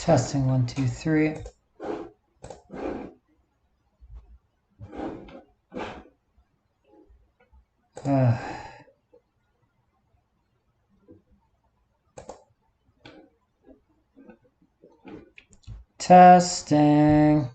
Testing 1, 2, 3. Testing.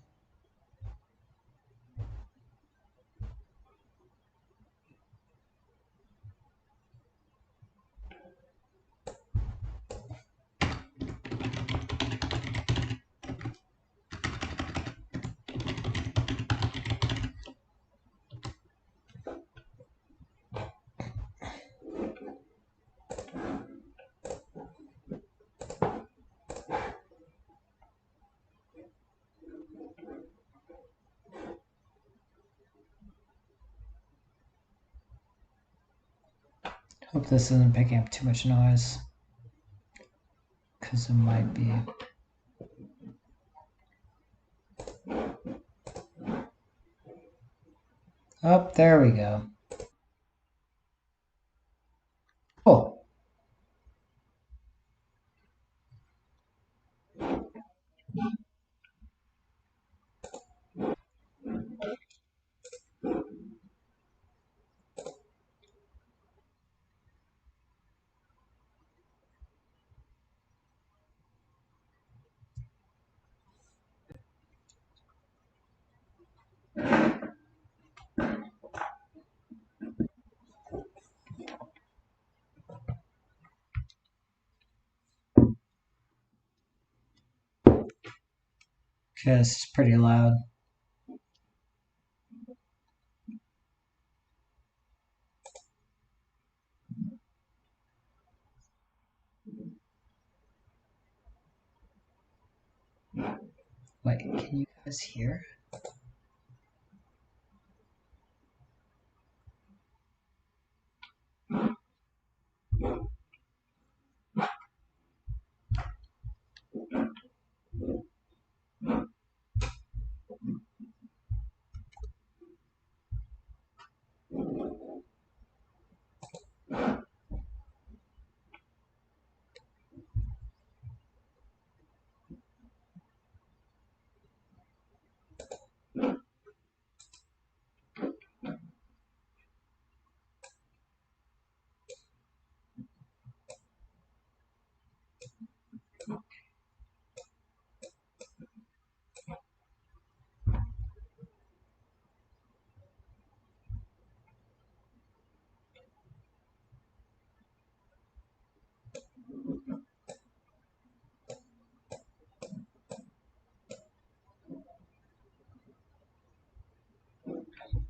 Hope this isn't picking up too much noise, because it might be. Oh, there we go. Oh. Okay, this is pretty loud. Wait, can you guys hear?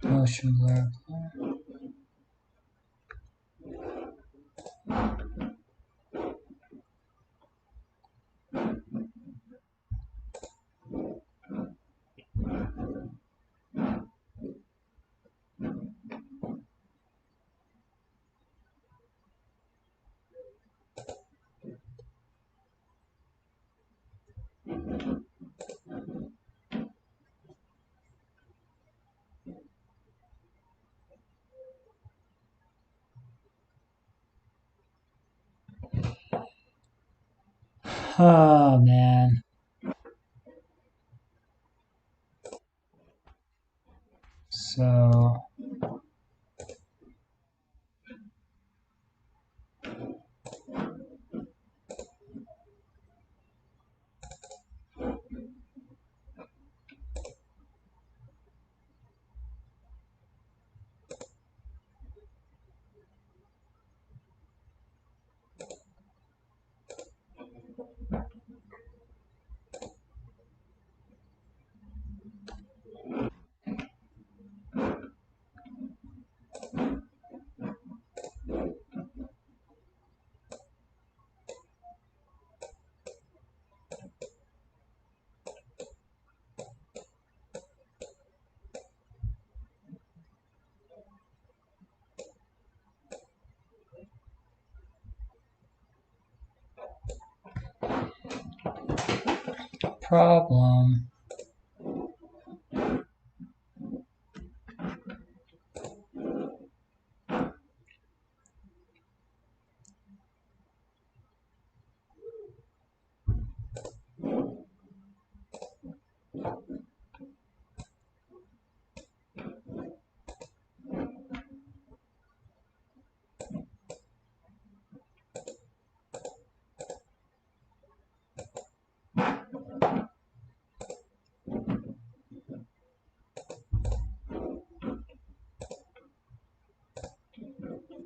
Motion blur. Oh, man. So, problem.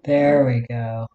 There we go.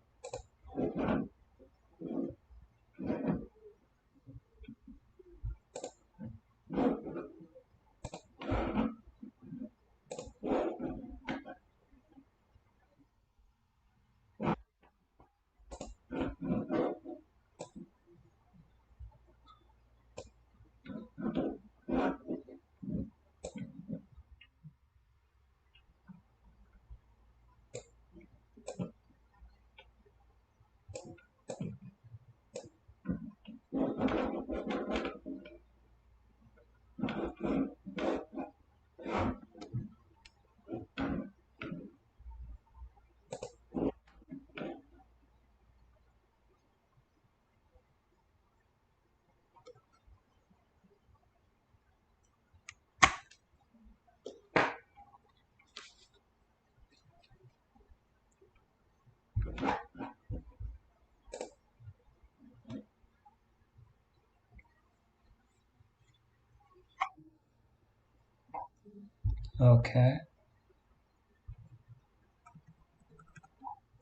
Okay.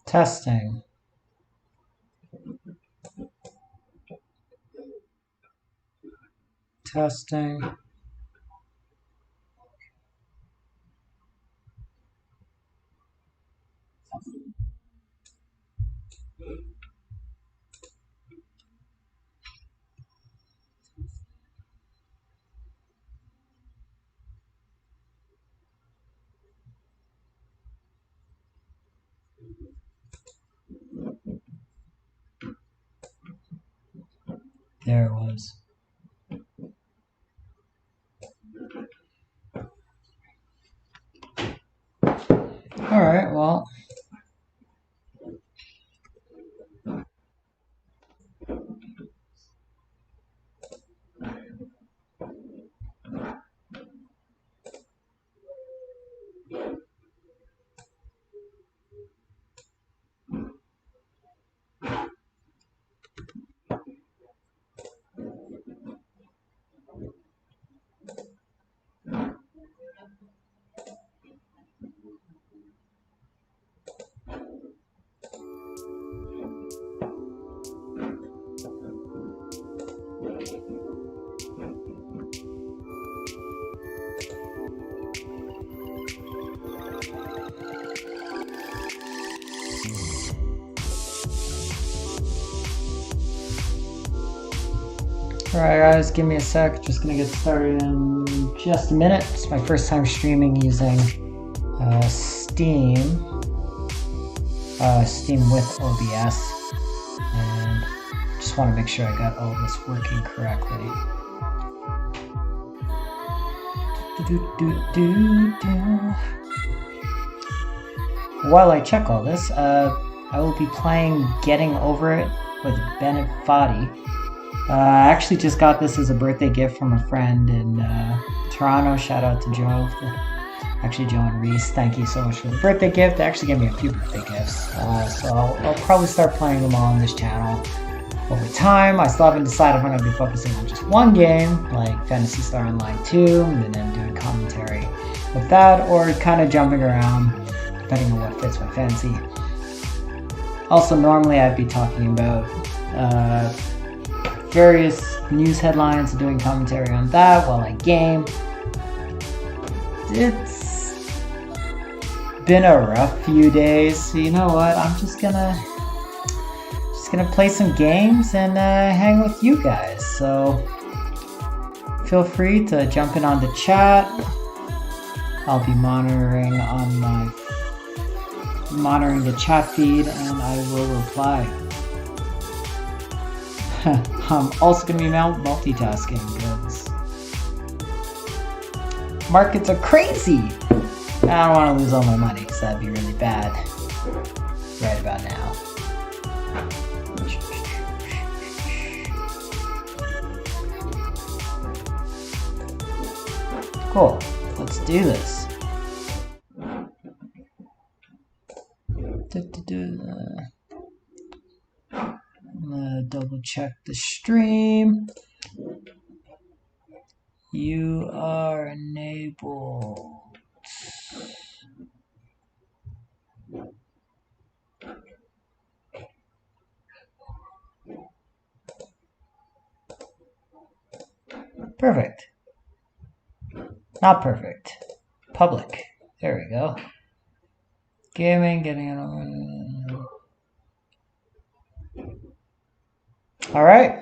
Testing. Testing. There it was. Alright, well. Alright guys, give me a sec. Just gonna get started in just a minute. It's my first time streaming using Steam. Steam with OBS. And just want to make sure I got all this working correctly. While I check all this, I will be playing Getting Over It with Bennett Foddy. I actually just got this as a birthday gift from a friend in Toronto. Shout out to Joe. Actually, Joe and Reese, thank you so much for the birthday gift. They actually gave me a few birthday gifts. So I'll probably start playing them all on this channel over time. I still haven't decided if I'm going to be focusing on just one game, like Phantasy Star Online 2, and then doing commentary with that, or kind of jumping around, depending on what fits my fancy. Also, normally I'd be talking about various news headlines and doing commentary on that while I game. It's been a rough few days, so you know what? I'm just gonna play some games and hang with you guys. So feel free to jump in on the chat. I'll be monitoring the chat feed, and I will reply. I'm also going to be multitasking because markets are crazy. I don't want to lose all my money because that'd be really bad right about now. Cool. Let's do this. Double check the stream. You are enabled. Perfect. Not perfect. Public. There we go. Gaming, getting it on. All right.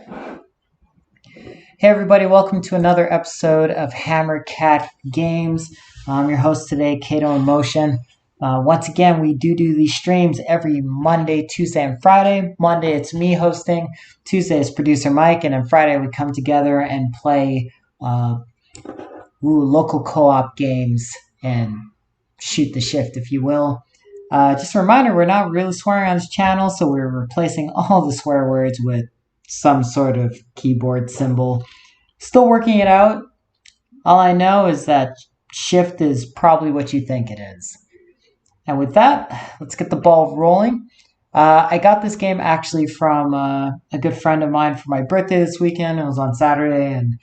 Hey everybody, welcome to another episode of Hammer Cat Games. I'm your host today, CATOINMOTION. Once again, we do these streams every Monday, Tuesday, and Friday. Monday, it's me hosting. Tuesday is producer Mike. And then Friday, we come together and play local co-op games and shoot the shift, if you will. Just a reminder, we're not really swearing on this channel, so we're replacing all the swear words with some sort of keyboard symbol. Still working it out. All I know is that shift is probably what you think it is. And with that, let's get the ball rolling. I got this game actually from a good friend of mine for my birthday this weekend. It was on Saturday, and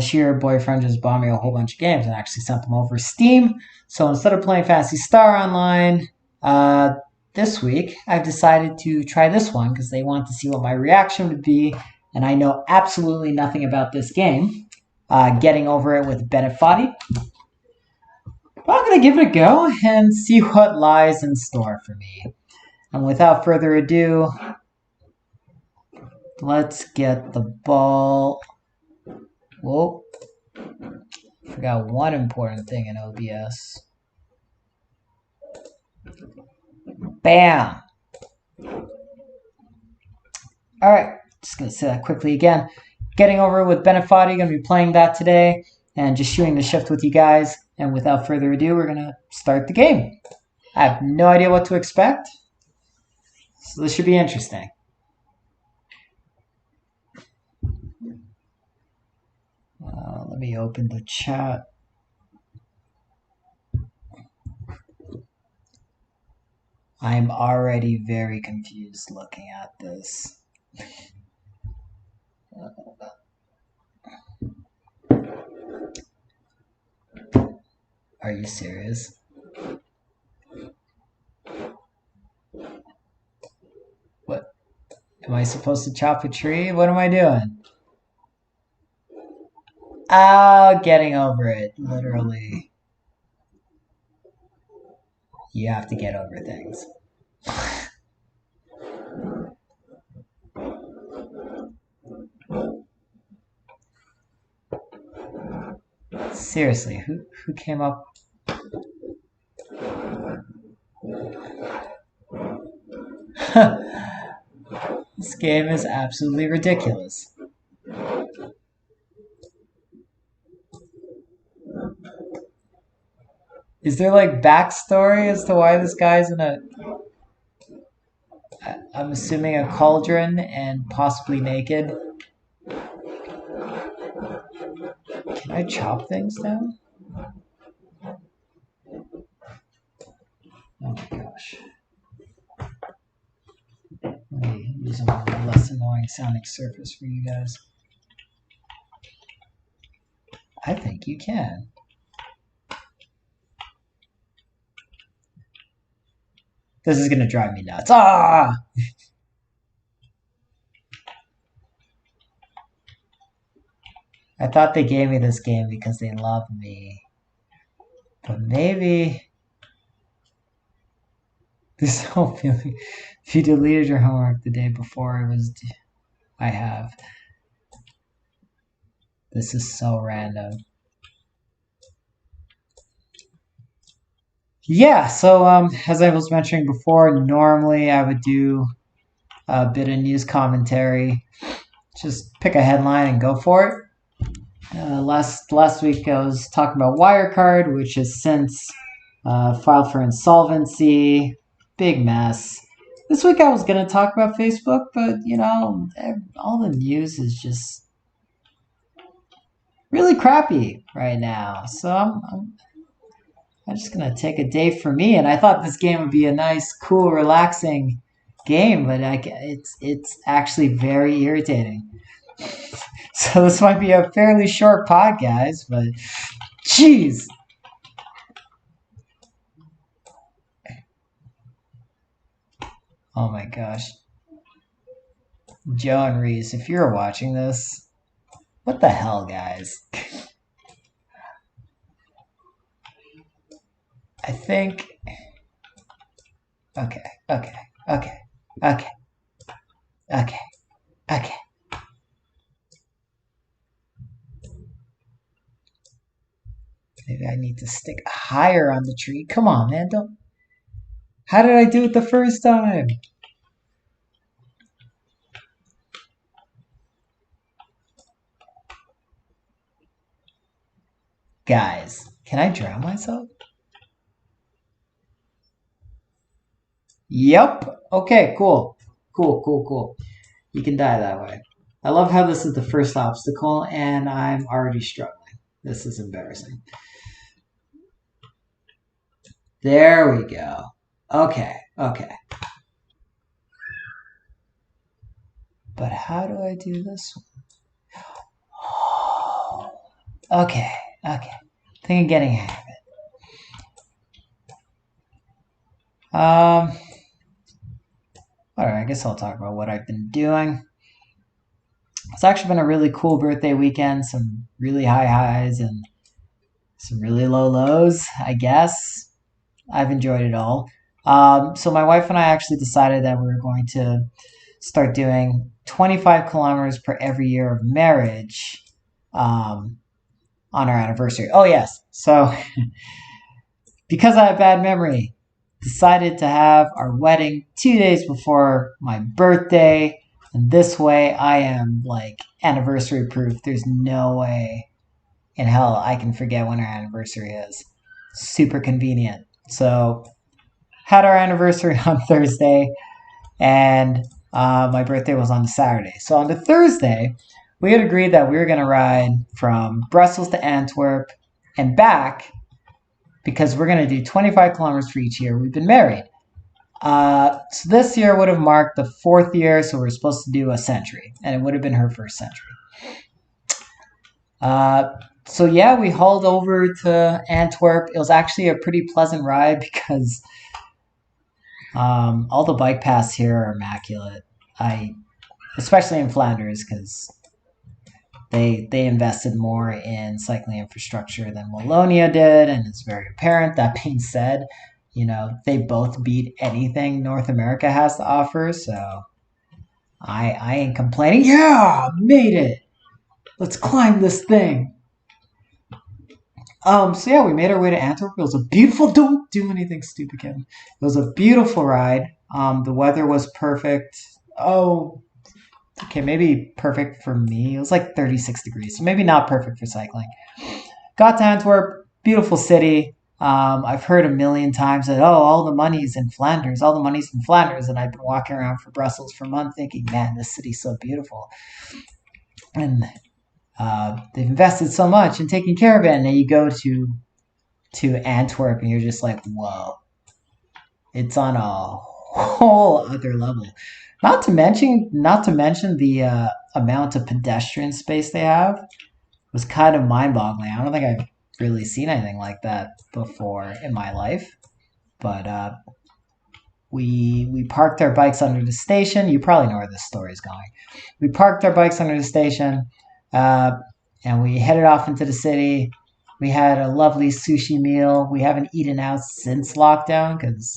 she and her boyfriend just bought me a whole bunch of games and actually sent them over Steam. So instead of playing Phantasy Star Online, this week, I've decided to try this one because they want to see what my reaction would be, and I know absolutely nothing about this game. Getting Over It with Bennett Foddy. But I'm going to give it a go and see what lies in store for me. And without further ado, let's get the ball. Whoa. Forgot one important thing in OBS. Bam! Alright, just going to say that quickly again. Getting Over with Bennett Foddy, going to be playing that today and just shooting the shift with you guys. And without further ado, we're going to start the game. I have no idea what to expect, so this should be interesting. Let me open the chat. I'm already very confused looking at this. Are you serious? What? Am I supposed to chop a tree? What am I doing? Oh, Getting Over It, literally. You have to get over things. Seriously, who came up? This game is absolutely ridiculous. Is there like backstory as to why this guy's in I'm assuming a cauldron and possibly naked? Can I chop things down? Oh my gosh. Let me use a less annoying sounding surface for you guys. I think you can. This is going to drive me nuts. Ah! I thought they gave me this game because they love me. But maybe this whole feeling. If you deleted your homework the day before it was due. I have. This is so random. Yeah, so as I was mentioning before, normally I would do a bit of news commentary. Just pick a headline and go for it. Last week I was talking about Wirecard, which has since filed for insolvency. Big mess. This week I was going to talk about Facebook, but, you know, all the news is just really crappy right now. So I'm just going to take a day for me. And I thought this game would be a nice, cool, relaxing game, but it's actually very irritating. So this might be a fairly short pod, guys, but jeez. Oh my gosh. Joe and Reese, if you're watching this, What the hell, guys? I think. Okay, okay, okay, okay, okay, okay. Maybe I need to stick higher on the tree. Come on, man. Don't. How did I do it the first time? Guys, can I drown myself? Yep. Okay, cool. Cool, cool, cool. You can die that way. I love how this is the first obstacle and I'm already struggling. This is embarrassing. There we go. Okay, okay. But how do I do this one? Okay, okay. I think I'm getting a hang of it. Alright, I guess I'll talk about what I've been doing. It's actually been a really cool birthday weekend, some really high highs and some really low lows, I guess. I've enjoyed it all. So my wife and I actually decided that we were going to start doing 25 kilometers per every year of marriage on our anniversary. Oh, yes. So because I have bad memory, decided to have our wedding 2 days before my birthday. And this way I am like anniversary proof. There's no way in hell I can forget when our anniversary is. Super convenient. So had our anniversary on Thursday and my birthday was on Saturday. So on the Thursday, we had agreed that we were going to ride from Brussels to Antwerp and back because we're going to do 25 kilometers for each year we've been married. So this year would have marked the 4th year, so we're supposed to do a century, and it would have been her first century. So yeah, we hauled over to Antwerp. It was actually a pretty pleasant ride because all the bike paths here are immaculate. Especially in Flanders, because they invested more in cycling infrastructure than Wallonia did, and it's very apparent. That being said, they both beat anything North America has to offer, so I ain't complaining. Yeah, made it. Let's climb this thing. So yeah, we made our way to Antwerp. It was a beautiful. Don't do anything stupid, Kevin. It was a beautiful ride. The weather was perfect. Oh, okay, maybe perfect for me. It was like 36 degrees, so maybe not perfect for cycling. Got to Antwerp, beautiful city. I've heard a million times that, all the money's in Flanders, all the money's in Flanders. And I've been walking around for Brussels for months thinking, man, this city's so beautiful. And they've invested so much in taking care of it. And then you go to Antwerp and you're just like, whoa, it's on a whole other level. Not to mention the amount of pedestrian space they have was kind of mind-boggling. I don't think I've really seen anything like that before in my life. But we parked our bikes under the station. You probably know where this story is going. We parked our bikes under the station, and we headed off into the city. We had a lovely sushi meal. We haven't eaten out since lockdown because,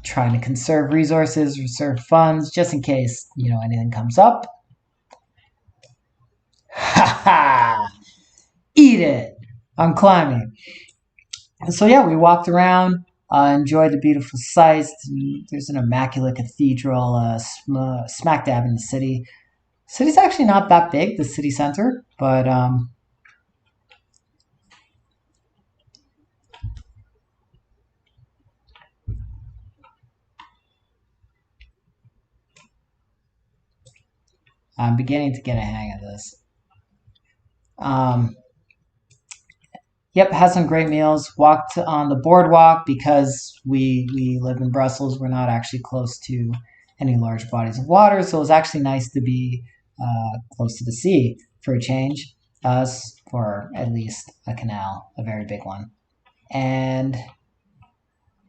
trying to conserve resources, reserve funds, just in case, anything comes up. Ha ha! Eat it! I'm climbing. So yeah, we walked around, enjoyed the beautiful sights. There's an immaculate cathedral smack dab in the city. City's actually not that big, the city center, but I'm beginning to get a hang of this. Um, Yep, had some great meals. Walked on the boardwalk because we live in Brussels. We're not actually close to any large bodies of water, so it was actually nice to be close to the sea for a change, or at least a canal, a very big one. And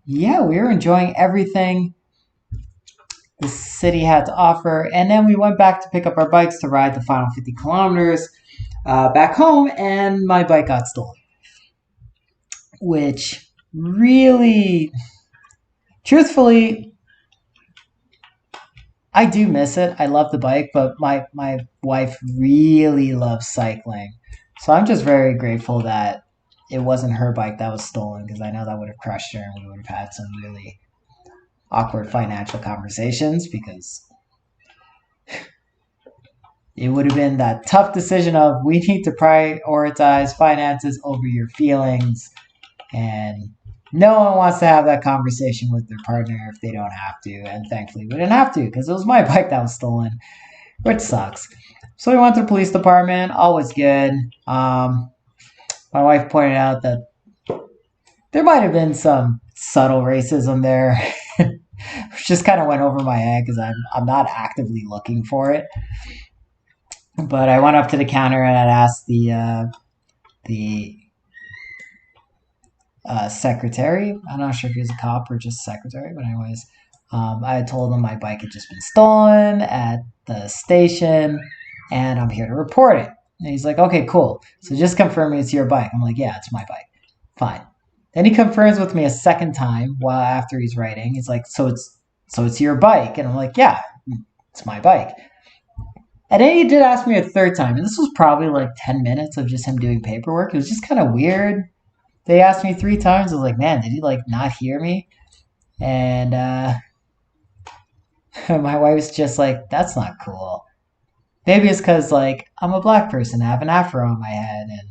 yeah, we were enjoying everything. the city had to offer. And then we went back to pick up our bikes to ride the final 50 kilometers back home, and my bike got stolen. Which really, truthfully, I do miss it. I love the bike, but my wife really loves cycling. So I'm just very grateful that it wasn't her bike that was stolen, because I know that would have crushed her and we would have had some really awkward financial conversations, because it would have been that tough decision of, we need to prioritize finances over your feelings, and no one wants to have that conversation with their partner if they don't have to. And thankfully we didn't have to, because it was my bike that was stolen, which sucks. So we went to the police department. All was good. My wife pointed out that there might have been some subtle racism there, which just kind of went over my head, because I'm not actively looking for it. But I went up to the counter and I asked the secretary. I'm not sure if he was a cop or just secretary, but anyways, I had told him my bike had just been stolen at the station, and I'm here to report it. And he's like, okay, cool. So just confirm it's your bike. I'm like, yeah, it's my bike. Fine. Then he confirms with me a second time while after he's writing. He's like, so it's your bike? And I'm like, yeah, it's my bike. And then he did ask me a third time, and this was probably like 10 minutes of just him doing paperwork. It was just kind of weird. They asked me 3 times. I was like, man, did he like not hear me? And my wife's just like, that's not cool. Maybe it's because like I'm a black person, I have an afro on my head, and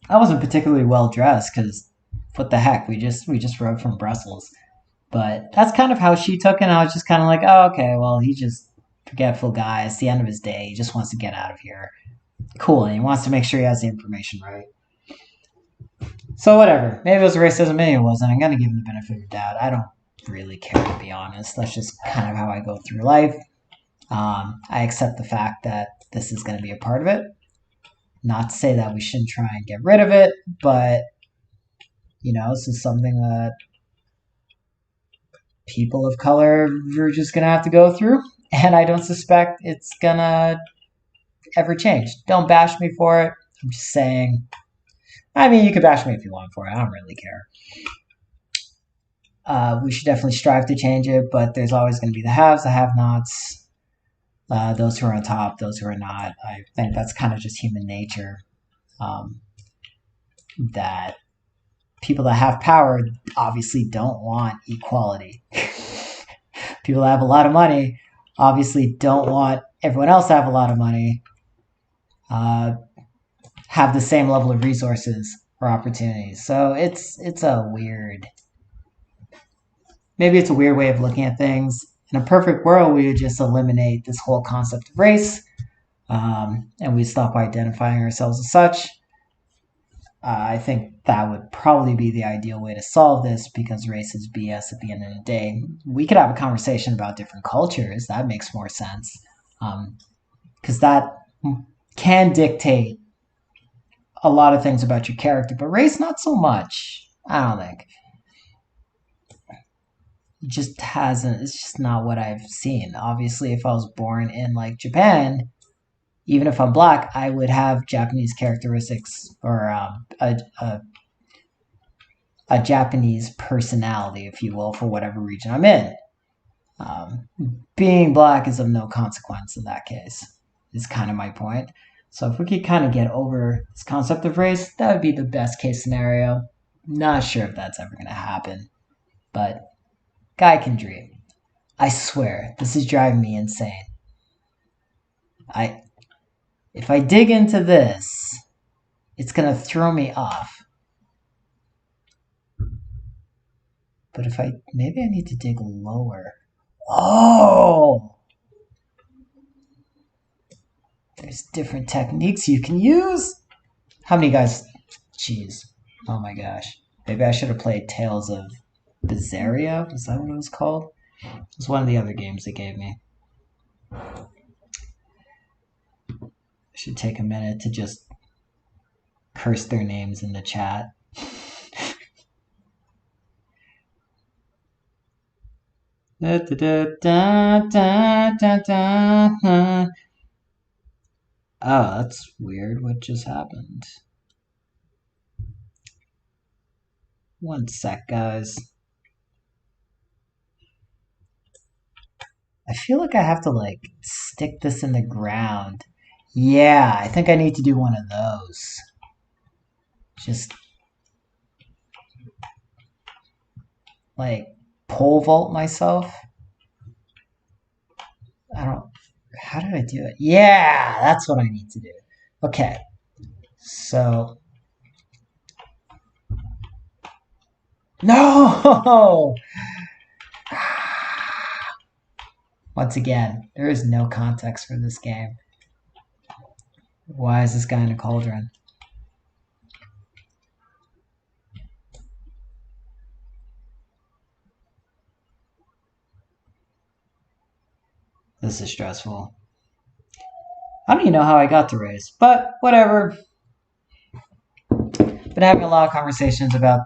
I wasn't particularly well dressed, because what the heck, we just rode from Brussels. But that's kind of how she took it. And I was just kind of like, oh, okay, well, he's just forgetful guy. It's the end of his day. He just wants to get out of here. Cool, and he wants to make sure he has the information right. So whatever. Maybe it was racism, maybe it wasn't. I'm gonna give him the benefit of the doubt. I don't really care, to be honest. That's just kind of how I go through life. I accept the fact that this is going to be a part of it. Not to say that we shouldn't try and get rid of it, but this is something that people of color are just going to have to go through, and I don't suspect it's going to ever change. Don't bash me for it. I'm just saying. I mean, you can bash me if you want for it. I don't really care. We should definitely strive to change it, but there's always going to be the haves, the have-nots, those who are on top, those who are not. I think that's kind of just human nature. That people that have power obviously don't want equality. People that have a lot of money obviously don't want everyone else to have a lot of money, have the same level of resources or opportunities. So it's a weird, maybe it's a weird way of looking at things. In a perfect world, we would just eliminate this whole concept of race, and we'd stop identifying ourselves as such. I think that would probably be the ideal way to solve this, because race is BS at the end of the day. We could have a conversation about different cultures. That makes more sense, because that can dictate a lot of things about your character, but race, not so much. I don't think. It just hasn't, it's just not what I've seen. Obviously, if I was born in like Japan, even if I'm black, I would have Japanese characteristics, or a Japanese personality, if you will, for whatever region I'm in. Being black is of no consequence in that case, is kind of my point. So if we could kind of get over this concept of race, that would be the best case scenario. Not sure if that's ever going to happen, but guy can dream. I swear, this is driving me insane. If I dig into this, it's going to throw me off. But maybe I need to dig lower. Oh! There's different techniques you can use. How many guys? Jeez. Oh my gosh. Maybe I should have played Tales of Berseria. Is that what it was called? It was one of the other games they gave me. I should take a minute to just curse their names in the chat. Da, da, da, da, da, da, da. Oh, that's weird. What just happened? One sec, guys. I feel like I have to, like, stick this in the ground. Yeah, I think I need to do one of those. Just, like, pole vault myself. I don't... How did I do it? Yeah, that's what I need to do. Okay, so... No! Once again, there is no context for this game. Why is this guy in a cauldron? This is stressful. I don't even know how I got to race, but whatever. Been having a lot of conversations about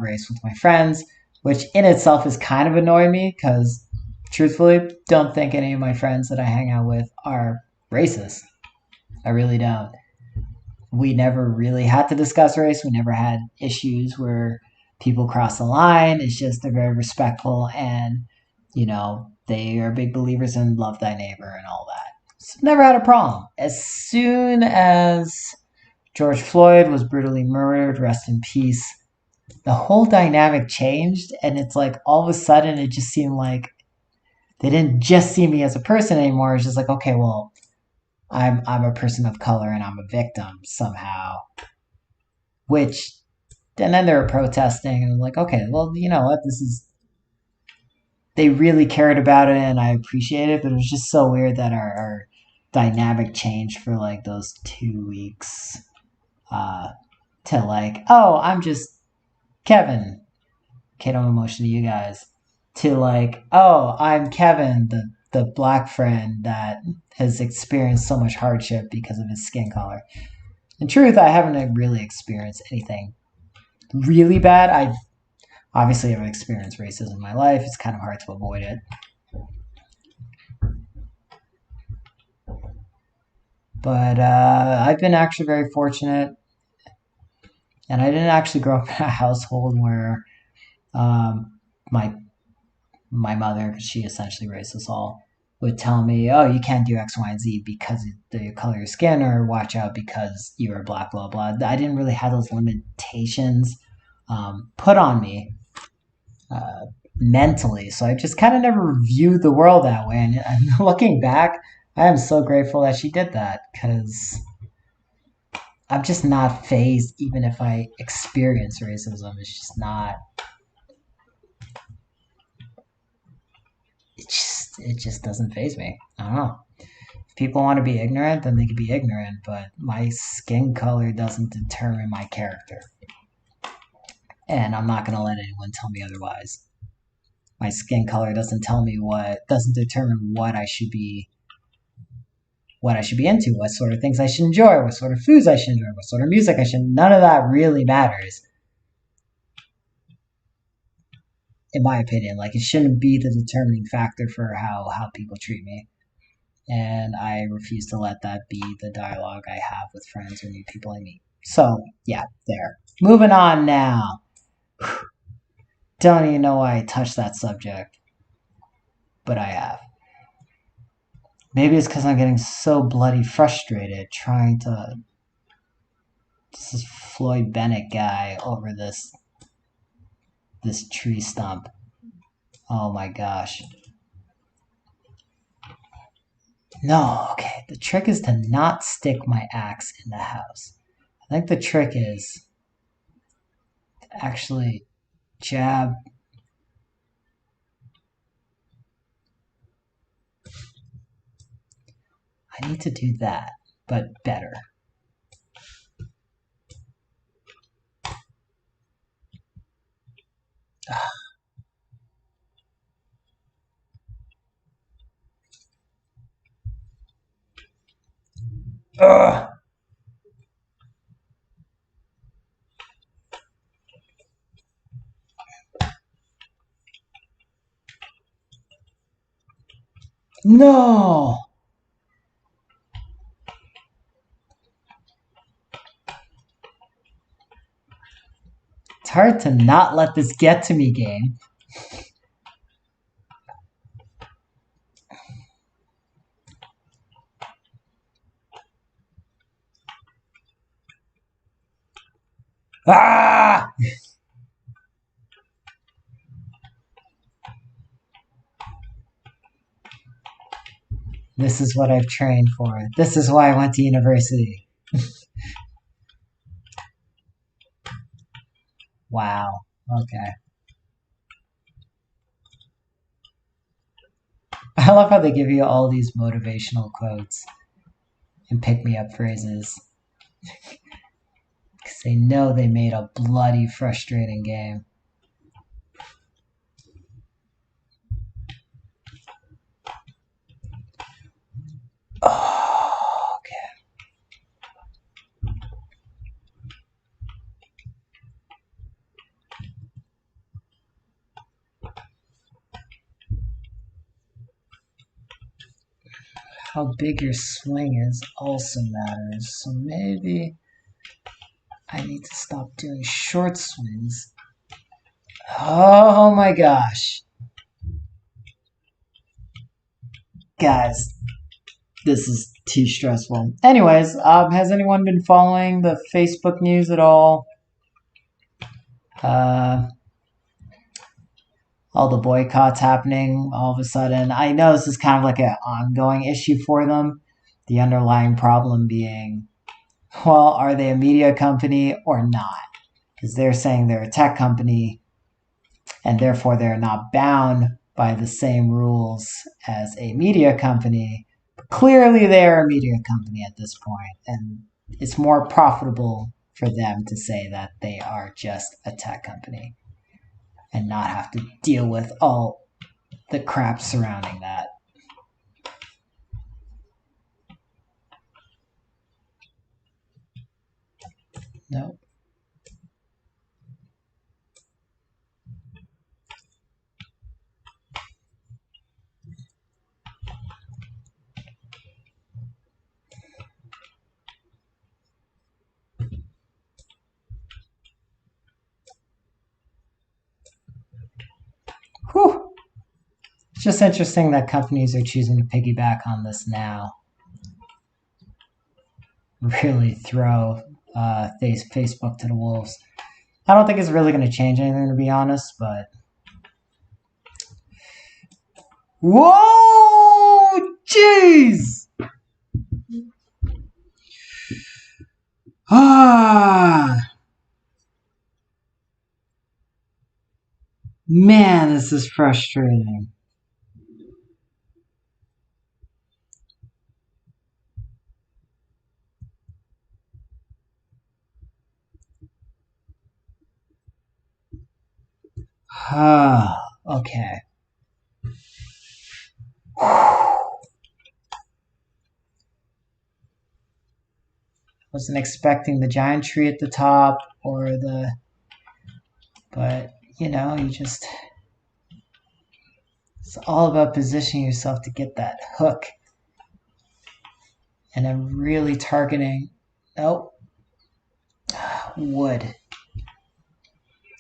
race with my friends, which in itself is kind of annoying me because, truthfully, don't think any of my friends that I hang out with are racist. I really don't. We never really had to discuss race. We never had issues where people cross the line. It's just they're very respectful and, they are big believers in love thy neighbor and all that. So never had a problem. As soon as George Floyd was brutally murdered, rest in peace, the whole dynamic changed. And it's like all of a sudden it just seemed like they didn't just see me as a person anymore. It's just like, okay, well, I'm a person of color and I'm a victim somehow. Which, and then they were protesting, and I'm like, okay, well, you know what? This is, they really cared about it, and I appreciate it, but it was just so weird that our dynamic changed for like those 2 weeks. To like, oh, I'm just Kevin. CATOINMOTION to you guys. To like, oh, I'm Kevin, the black friend that has experienced so much hardship because of his skin color. In truth, I haven't really experienced anything really bad. I've experienced racism in my life. It's kind of hard to avoid it. But I've been actually very fortunate. And I didn't actually grow up in a household where my mother, she essentially raised us all, would tell me, oh, you can't do X, Y, and Z because of the color of your skin, or watch out because you are black, blah, blah. I didn't really have those limitations put on me mentally. So I just kind of never viewed the world that way. And looking back, I am so grateful that she did that because I'm just not phased even if I experience racism. It's just not. It just doesn't faze me. I don't know. If people want to be ignorant, then they can be ignorant. But my skin color doesn't determine my character, and I'm not gonna let anyone tell me otherwise. My skin color doesn't determine what I should be into, what sort of things I should enjoy, what sort of foods I should enjoy, what sort of music I should. None of that really matters, in my opinion. Like, it shouldn't be the determining factor for how people treat me. And I refuse to let that be the dialogue I have with friends or new people I meet. So, yeah, there. Moving on now. Don't even know why I touched that subject, but I have. Maybe it's because I'm getting so bloody frustrated trying to. This Floyd Bennett guy over this tree stump. Oh my gosh. No, okay. The trick is to not stick my axe in the house. I think the trick is to actually jab. I need to do that, but better. Ugh. No! It's hard to not let this get to me, game. Ah! This is what I've trained for. This is why I went to university. Wow. Okay. I love how they give you all these motivational quotes and pick me up phrases. Because they know they made a bloody, frustrating game. Oh, okay. How big your swing is also matters. So maybe I need to stop doing short swings. Oh my gosh. Guys, this is too stressful. Anyways, has anyone been following the Facebook news at all? All the boycotts happening all of a sudden. I know this is kind of like an ongoing issue for them. The underlying problem being, well, are they a media company or not? Because they're saying they're a tech company and therefore they're not bound by the same rules as a media company. But clearly they're a media company at this point, and it's more profitable for them to say that they are just a tech company and not have to deal with all the crap surrounding that. Nope. Whew. It's just interesting that companies are choosing to piggyback on this now. Really throw Facebook to the wolves. I don't think it's really going to change anything, to be honest, but... Whoa! Jeez! Ah! Man, this is frustrating. Ah, okay. Wasn't expecting the giant tree at the top or the... But, you know, you just... It's all about positioning yourself to get that hook. And I'm really targeting... Nope. Wood.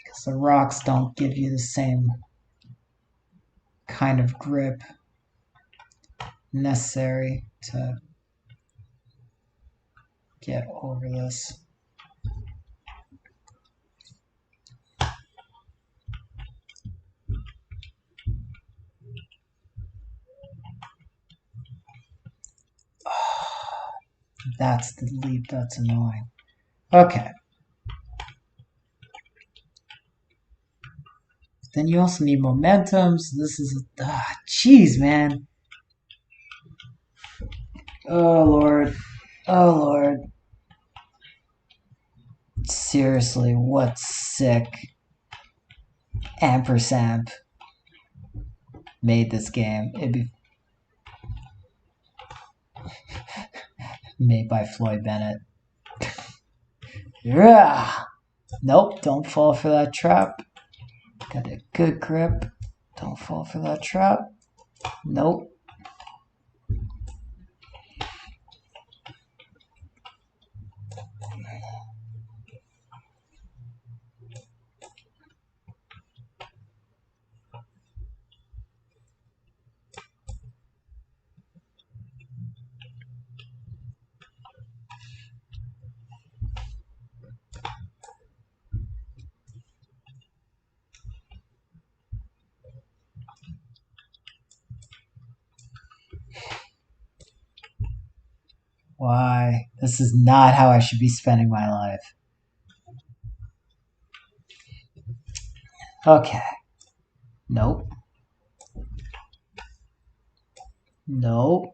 Because the rocks don't give you the same kind of grip necessary to get over this. That's the leap that's annoying. Okay. Then you also need momentum, so this is a... jeez, man. Oh, Lord. Oh, Lord. Seriously, what sick ampersand made this game? It'd be made by Floyd Bennett. Yeah. Nope, don't fall for that trap. Got a good grip. Don't fall for that trap. Nope. Why? This is not how I should be spending my life. Okay. Nope. Nope.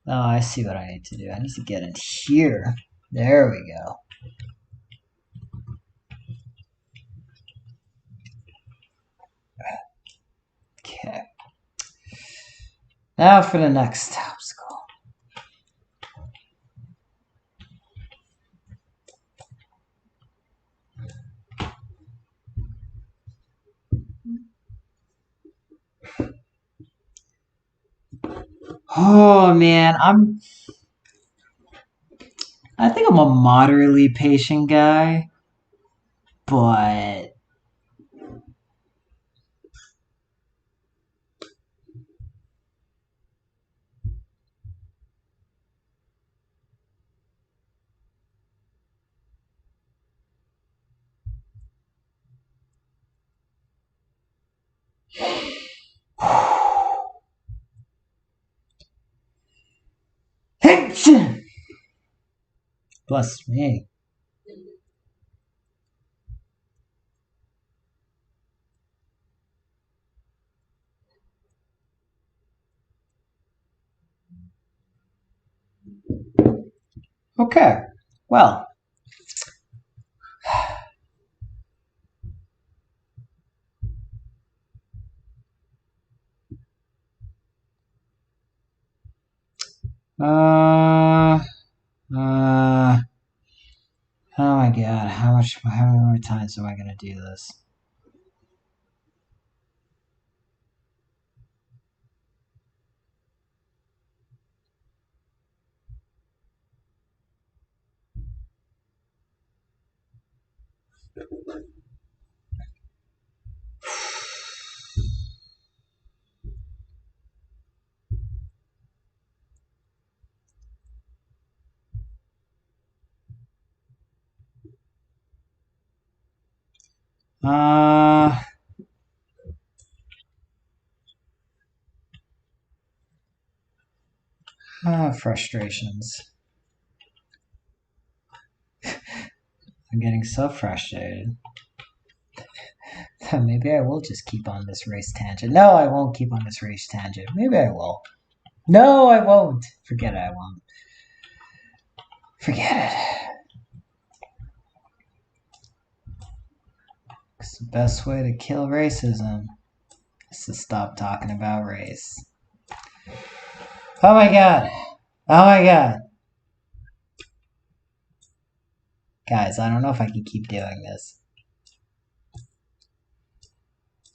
Oh, I see what I need to do. I need to get in here. There we go. Okay. Now for the next obstacle. Oh man, I think I'm a moderately patient guy, but bless me. Okay. Well, uh oh my god, how many more times am I gonna do this? Uh frustrations. I'm getting so frustrated. Maybe I will just keep on this race tangent. No, I won't keep on this race tangent. Maybe I will. No, I won't. Forget it, I won't. Forget it. It's the best way to kill racism is to stop talking about race. Oh my god. Oh my god. Guys, I don't know if I can keep doing this.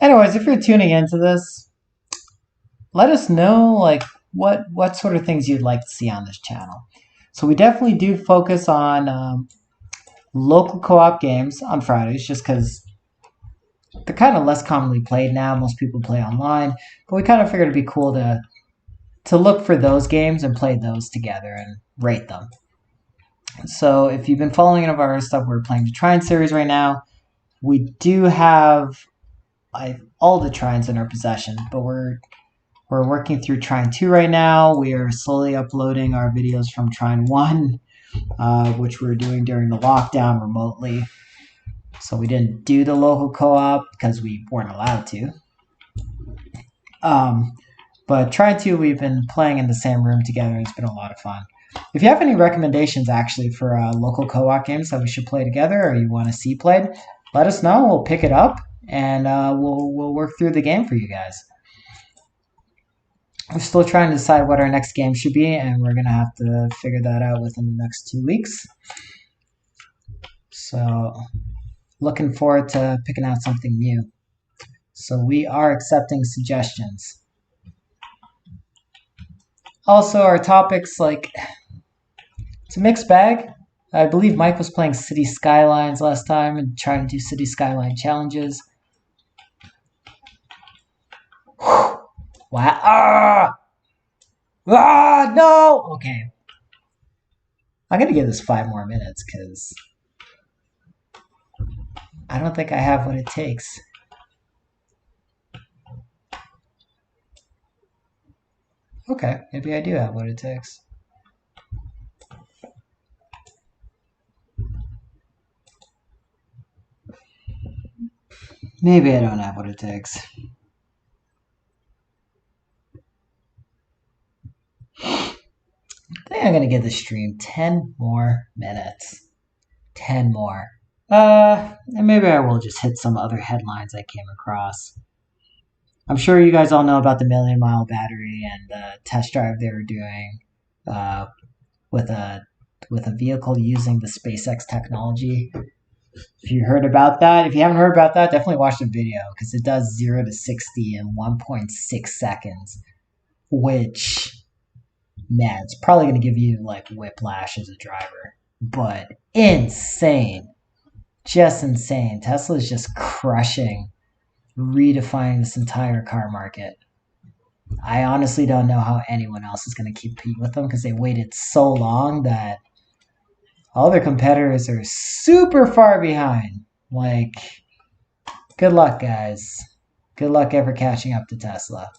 Anyways, if you're tuning into this, let us know like what sort of things you'd like to see on this channel. So we definitely do focus on local co-op games on Fridays, just because they're kind of less commonly played now. Most people play online, but we kind of figured it'd be cool to look for those games and play those together and rate them. So if you've been following any of our stuff, we're playing the Trine series right now. We do have all the Trines in our possession, but we're working through Trine 2 right now. We are slowly uploading our videos from Trine 1, which we were doing during the lockdown remotely. So we didn't do the local co-op because we weren't allowed to. But Trine 2, we've been playing in the same room together. It's been a lot of fun. If you have any recommendations, actually, for local co-op games that we should play together or you want to see played, let us know. We'll pick it up, and we'll work through the game for you guys. We're still trying to decide what our next game should be, and we're going to have to figure that out within the next 2 weeks. So, looking forward to picking out something new. So we are accepting suggestions. Also, our topics, like, it's a mixed bag. I believe Mike was playing City Skylines last time and trying to do City Skyline challenges. Wow. No! Okay. I'm going to give this 5 more minutes because I don't think I have what it takes. Okay, maybe I do have what it takes. Maybe I don't have what it takes. I think I'm gonna give the stream 10 more minutes. 10 more. And maybe I will just hit some other headlines I came across. I'm sure you guys all know about the Million Mile battery and the test drive they were doing uh, with a with a vehicle using the SpaceX technology. If you heard about that, if you haven't heard about that, definitely watch the video because it does 0 to 60 in 1.6 seconds, which, man, it's probably going to give you like whiplash as a driver. But insane. Just insane. Tesla is just crushing, redefining this entire car market. I honestly don't know how anyone else is going to compete with them because they waited so long that all their competitors are super far behind. Like, good luck, guys. Good luck ever catching up to Tesla.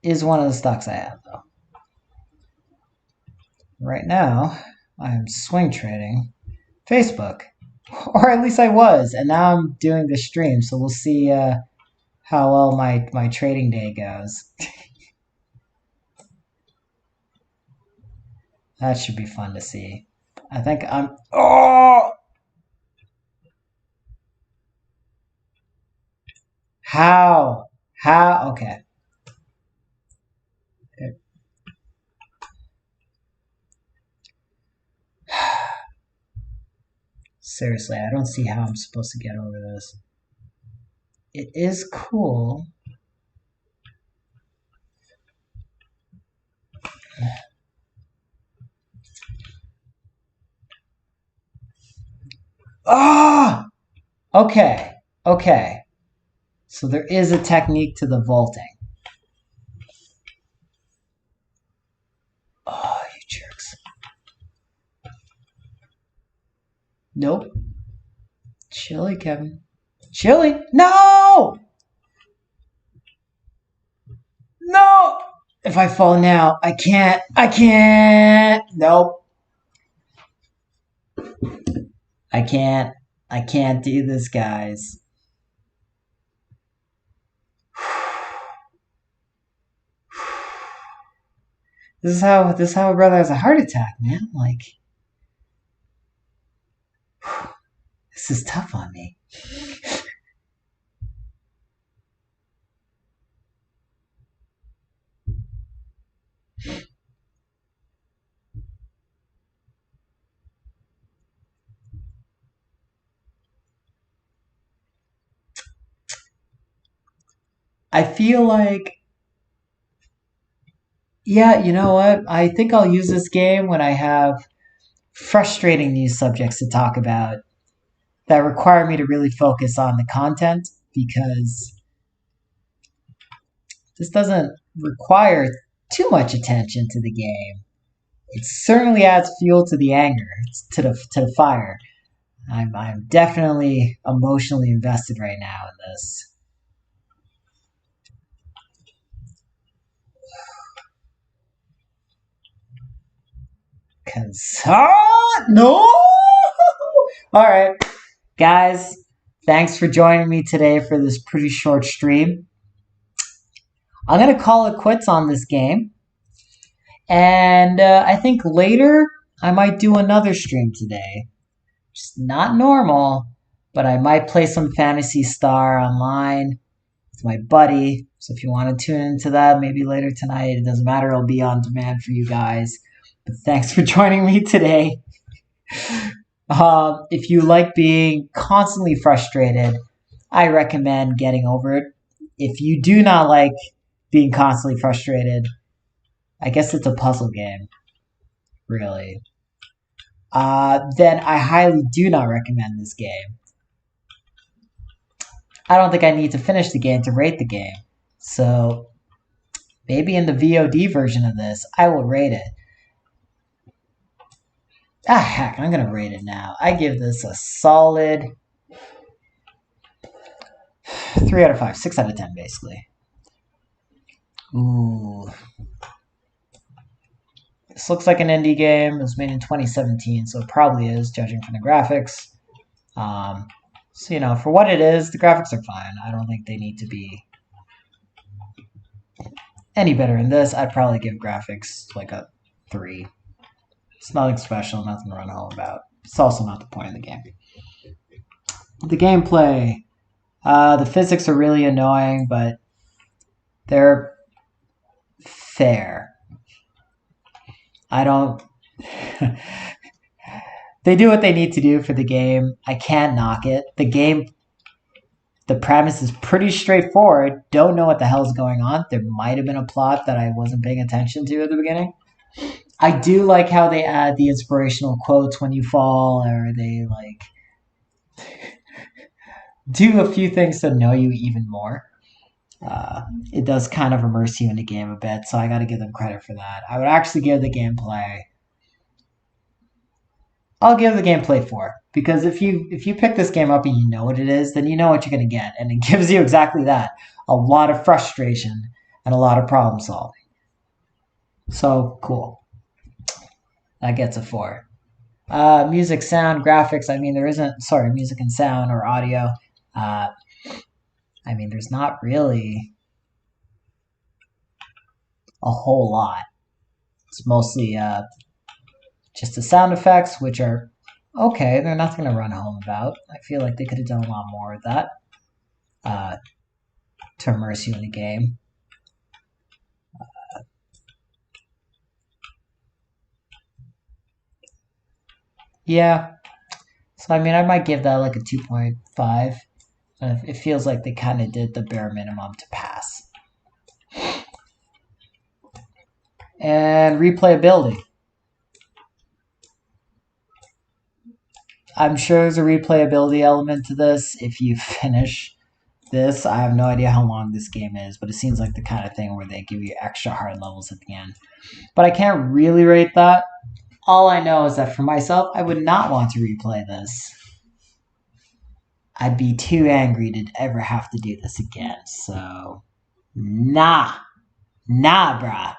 Is one of the stocks I have, though. Right now, I'm swing trading Facebook. Or at least I was. And now I'm doing the stream, so we'll see how well my trading day goes. That should be fun to see. I think I'm. Oh! How? How? Okay. Seriously, I don't see how I'm supposed to get over this. It is cool. Ah! Oh! Okay. Okay. So there is a technique to the vaulting. Oh, you jerks. Nope. Chili, Kevin. Chili? No! No! If I fall now, I can't. I can't. Nope. I can't. I can't do this, guys. This is how a brother has a heart attack, man. Like, this is tough on me. I feel like, yeah, you know what? I think I'll use this game when I have frustrating news subjects to talk about that require me to really focus on the content because this doesn't require too much attention to the game. It certainly adds fuel to the anger, to the fire. I'm definitely emotionally invested right now in this. Cause no. All right, guys. Thanks for joining me today for this pretty short stream. I'm gonna call it quits on this game, and I think later I might do another stream today. Just not normal, but I might play some Fantasy Star online with my buddy. So if you want to tune into that, maybe later tonight, it doesn't matter. It'll be on demand for you guys. But thanks for joining me today. If you like being constantly frustrated, I recommend getting over it. If you do not like being constantly frustrated, I guess it's a puzzle game, really. Then I highly do not recommend this game. I don't think I need to finish the game to rate the game. So maybe in the VOD version of this, I will rate it. Ah, heck, I'm going to rate it now. I give this a solid 3 out of 5, 6 out of 10, basically. Ooh. This looks like an indie game. It was made in 2017, so it probably is, judging from the graphics. So, you know, for what it is, the graphics are fine. I don't think they need to be any better in this. I'd probably give graphics like a 3. It's nothing special, nothing to run home about. It's also not the point of the game. The gameplay. The physics are really annoying, but they're fair. I don't... They do what they need to do for the game. I can't knock it. The premise is pretty straightforward. Don't know what the hell's going on. There might have been a plot that I wasn't paying attention to at the beginning. I do like how they add the inspirational quotes when you fall, or they like do a few things to know you even more. It does kind of immerse you in the game a bit, so I got to give them credit for that. I would actually give the gameplay. I'll give the gameplay 4, because if you pick this game up and you know what it is, then you know what you're going to get, and it gives you exactly that: a lot of frustration and a lot of problem solving. So cool. That gets a 4. Music, sound, graphics. I mean, there isn't. Sorry, music and sound or audio. I mean, there's not really a whole lot. It's mostly just the sound effects, which are okay. They're nothing to run home about. I feel like they could have done a lot more with that to immerse you in the game. Yeah. So, I mean, I might give that like a 2.5. It feels like they kind of did the bare minimum to pass. And replayability. I'm sure there's a replayability element to this if you finish this. I have no idea how long this game is, but it seems like the kind of thing where they give you extra hard levels at the end. But I can't really rate that. All I know is that for myself, I would not want to replay this. I'd be too angry to ever have to do this again. So, nah, brah.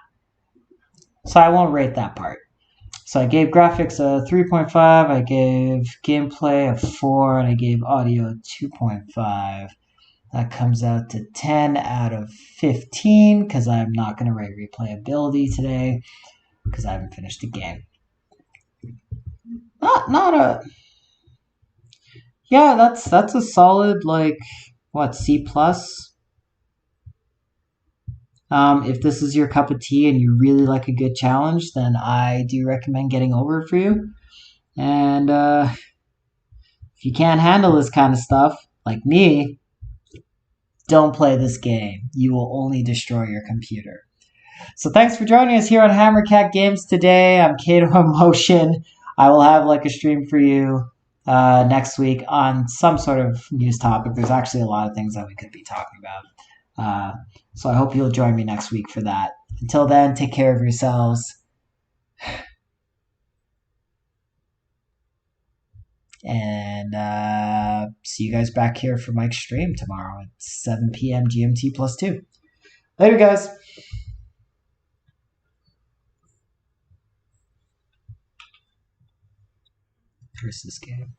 So I won't rate that part. So I gave graphics a 3.5, I gave gameplay a 4, and I gave audio a 2.5. That comes out to 10 out of 15, because I'm not going to rate replayability today, because I haven't finished the game. Not a... Yeah, that's a solid, like, what, C+? If this is your cup of tea and you really like a good challenge, then I do recommend getting over it for you. And if you can't handle this kind of stuff, like me, don't play this game. You will only destroy your computer. So thanks for joining us here on Hammercat Games today. I'm CATOINMOTION. I will have like a stream for you next week on some sort of news topic. There's actually a lot of things that we could be talking about. So I hope you'll join me next week for that. Until then, take care of yourselves. And see you guys back here for Mike's stream tomorrow at 7 p.m. GMT plus 2. Later, guys. Here's this game.